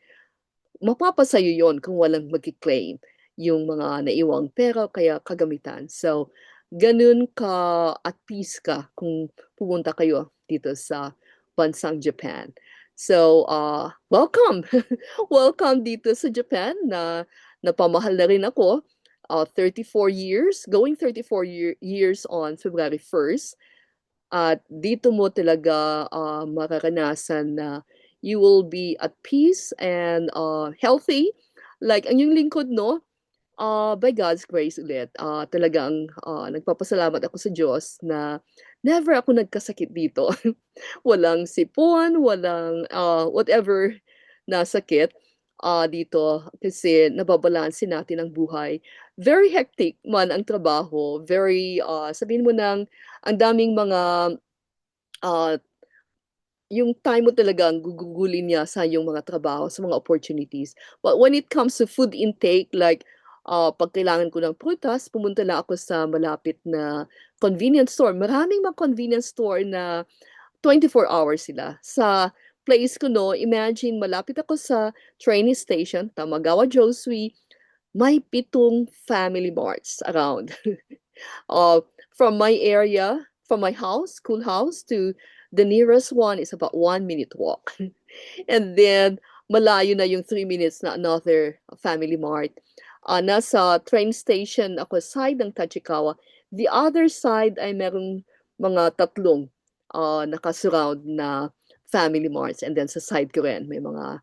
mapapasayo yon kung walang magki-claim yung mga naiwang pera kaya kagamitan. So, ganun ka at peace ka kung pumunta kayo dito sa bansang Japan. So, welcome! Welcome dito sa Japan na napamahal na rin ako. 34 years, going 34 years on February 1st. At dito mo talaga mararanasan na you will be at peace and healthy. Like, ang yung lingkod, no? By God's grace ulit, talagang nagpapasalamat ako sa Diyos na never ako nagkasakit dito. Walang sipon, walang whatever na sakit dito kasi nababalansin natin ang buhay. Very hectic man ang trabaho, very, sabihin mo ng, ang daming mga uh, yung time mo talagang gugugulin niya sa yung mga trabaho, sa mga opportunities. But when it comes to food intake, like pag kailangan ko ng prutas, pumunta lang ako sa malapit na convenience store. Maraming mga convenience store na 24 hours sila. Sa place ko, no, imagine malapit ako sa train station, Tamagawa Josui, may 7 family marts around. uh, from my area, from my house, schoolhouse, to the nearest one is about 1 minute walk. And then, malayo na yung 3 minutes na another family mart. Nasa train station ako, side ng Tachikawa. The other side ay merong mga tatlong nakasurround na family marts. And then sa side ko rin, may mga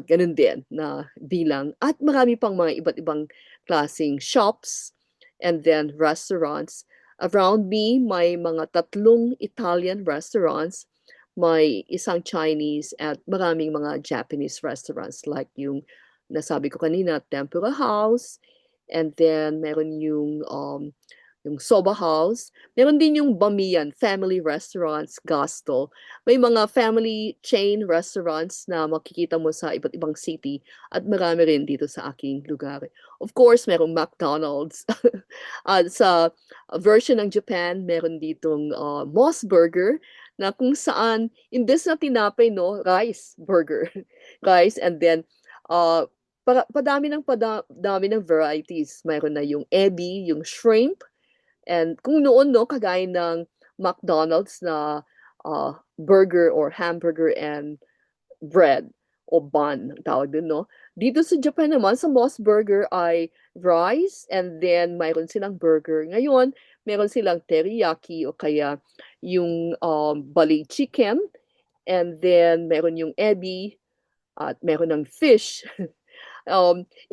ganun din na bilang. At marami pang mga iba't ibang klaseng shops and then restaurants. Around me, may mga tatlong Italian restaurants, may isang Chinese at maraming mga Japanese restaurants like yung nasabi ko kanina, Tempura House, and then meron yung Soba House. Meron din yung Bamiyan, family restaurants, Gasto. May mga family chain restaurants na makikita mo sa iba't ibang city at marami rin dito sa aking lugar. Of course, merong McDonald's. Sa version ng Japan, meron ditong Moss Burger na kung saan, imbes na tinapay, no, rice burger. Rice, and then, padami ng varieties. Mayroon na yung ebi, yung shrimp, and kung noon, no, kagaya ng McDonald's na burger or hamburger and bread o bun, tawag din, no? Dito sa Japan naman, sa Moss Burger ay rice and then mayroon silang burger. Ngayon, meron silang teriyaki o kaya yung bali chicken and then meron yung ebi at meron ng fish.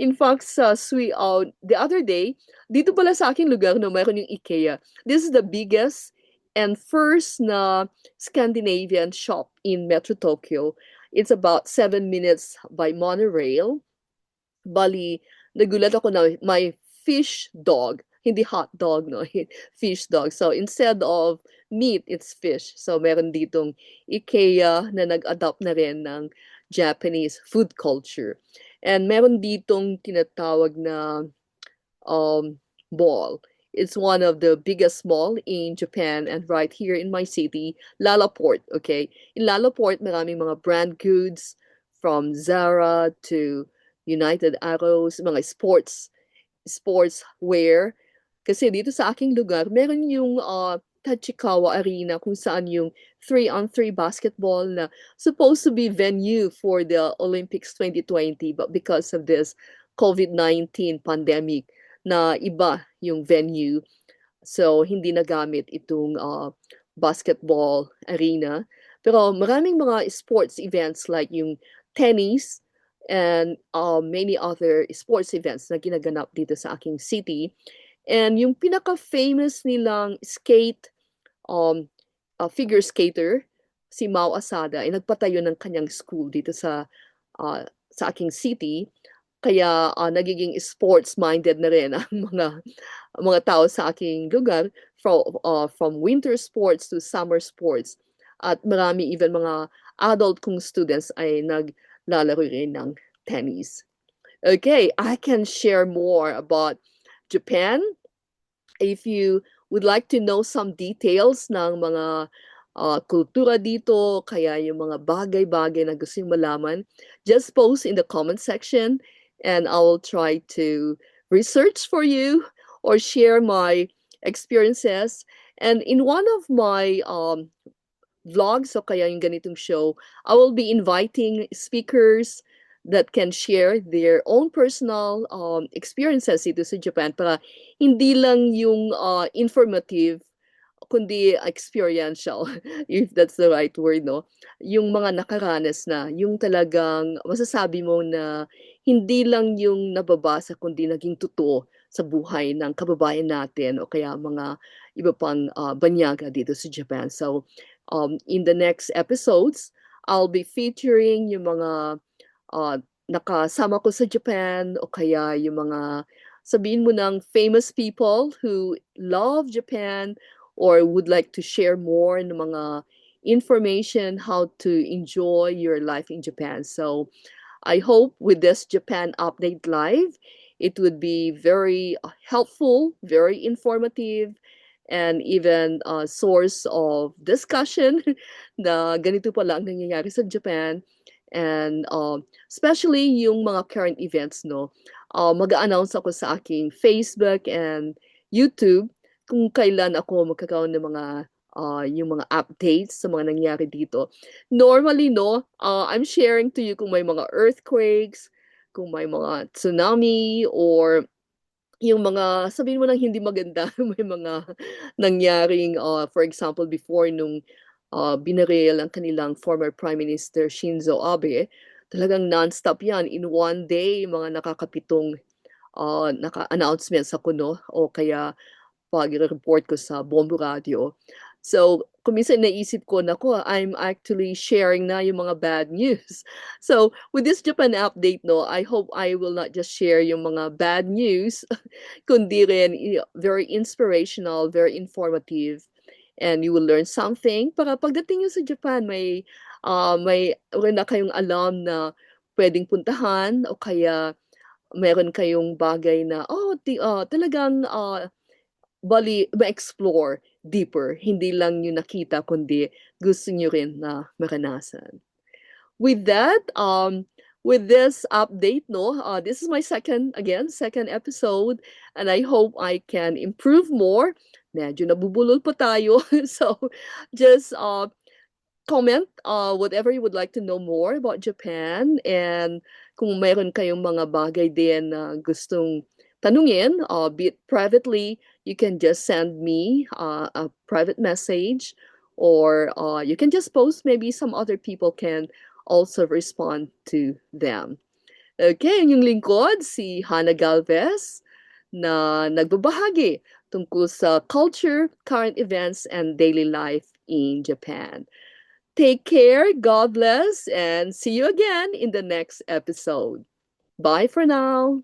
In fact, the other day, dito pala sa aking lugar, no, mayroon yung IKEA. This is the biggest and first na Scandinavian shop in Metro Tokyo. It's about 7 minutes by monorail. Bali, nagulat ako na may fish dog, hindi hot dog, no? Fish dog. So instead of meat, it's fish. So meron ditong IKEA na nag-adopt na rin ng Japanese food culture. And meron ditong tinatawag na mall. It's one of the biggest mall in Japan and right here in my city, Lalaport, okay? In Lalaport, maraming mga brand goods from Zara to United Arrows, mga sports wear. Kasi dito sa aking lugar, meron yung Tachikawa Arena kung saan yung 3-on-3 basketball na supposed to be venue for the Olympics 2020 but because of this COVID-19 pandemic na iba yung venue. So, hindi nagamit itong basketball arena. Pero maraming mga sports events like yung tennis and many other sports events na ginaganap dito sa aking city. And yung pinaka-famous nilang um, figure skater, si Mao Asada, ay nagpatayo ng kanyang school dito sa aking city. Kaya nagiging sports-minded na rin ang mga tao sa aking lugar from winter sports to summer sports. At marami even mga adult kong students ay naglalaro rin ng tennis. Okay, I can share more about Japan. If you would like to know some details ng mga kultura dito, kaya yung mga bagay-bagay na gusto yung malaman, just post in the comment section and I will try to research for you or share my experiences. And in one of my vlogs o kaya yung ganitong show, I will be inviting speakers that can share their own personal experiences dito sa Japan para hindi lang yung informative kundi experiential, if that's the right word, no? Yung mga nakaranas na, yung talagang masasabi mo na hindi lang yung nababasa kundi naging totoo sa buhay ng kababayan natin o kaya mga iba pang banyaga dito sa Japan. So, in the next episodes, I'll be featuring yung mga uh, nakasama ko sa Japan o kaya yung mga sabihin mo ng famous people who love Japan or would like to share more ng mga information how to enjoy your life in Japan. So I hope with this Japan Update Live, it would be very helpful, very informative, and even a source of discussion na ganito pala ang nangyayari sa Japan. And especially yung mga current events, no? Mag-a-announce ako sa aking Facebook and YouTube kung kailan ako magkakaroon ng mga yung mga updates sa mga nangyari dito. Normally, no, I'm sharing to you kung may mga earthquakes, kung may mga tsunami, or yung mga sabihin mo ng hindi maganda, may mga nangyaring, for example, before nung binaril ang kanilang former Prime Minister Shinzo Abe, talagang non-stop yan. In one day, mga nakakapitong naka-announcement sa kuno o kaya pag-report ko sa Bombo Radio. So, kuminsan naisip ko, nako, I'm actually sharing na yung mga bad news. So, with this Japan update, no, I hope I will not just share yung mga bad news, kundi rin very inspirational, very informative, and you will learn something para pagdating nyo sa Japan, may na kayong alam na pwedeng puntahan o kaya meron kayong bagay na, talagang bali ma-explore deeper, hindi lang yung nakita kundi gusto niyo rin na maranasan. With that, with this update, no, this is my second episode, and I hope I can improve more. Medyo nabubulol pa tayo, so just comment whatever you would like to know more about Japan, and kung mayroon kayong mga bagay din na gustong tanungin, be it privately, you can just send me a private message, or you can just post. Maybe some other people can also respond to them. Okay, yung lingkod, si Hannah Galvez, na nagbabahagi tungkol sa culture, current events, and daily life in Japan. Take care, God bless, and see you again in the next episode. Bye for now.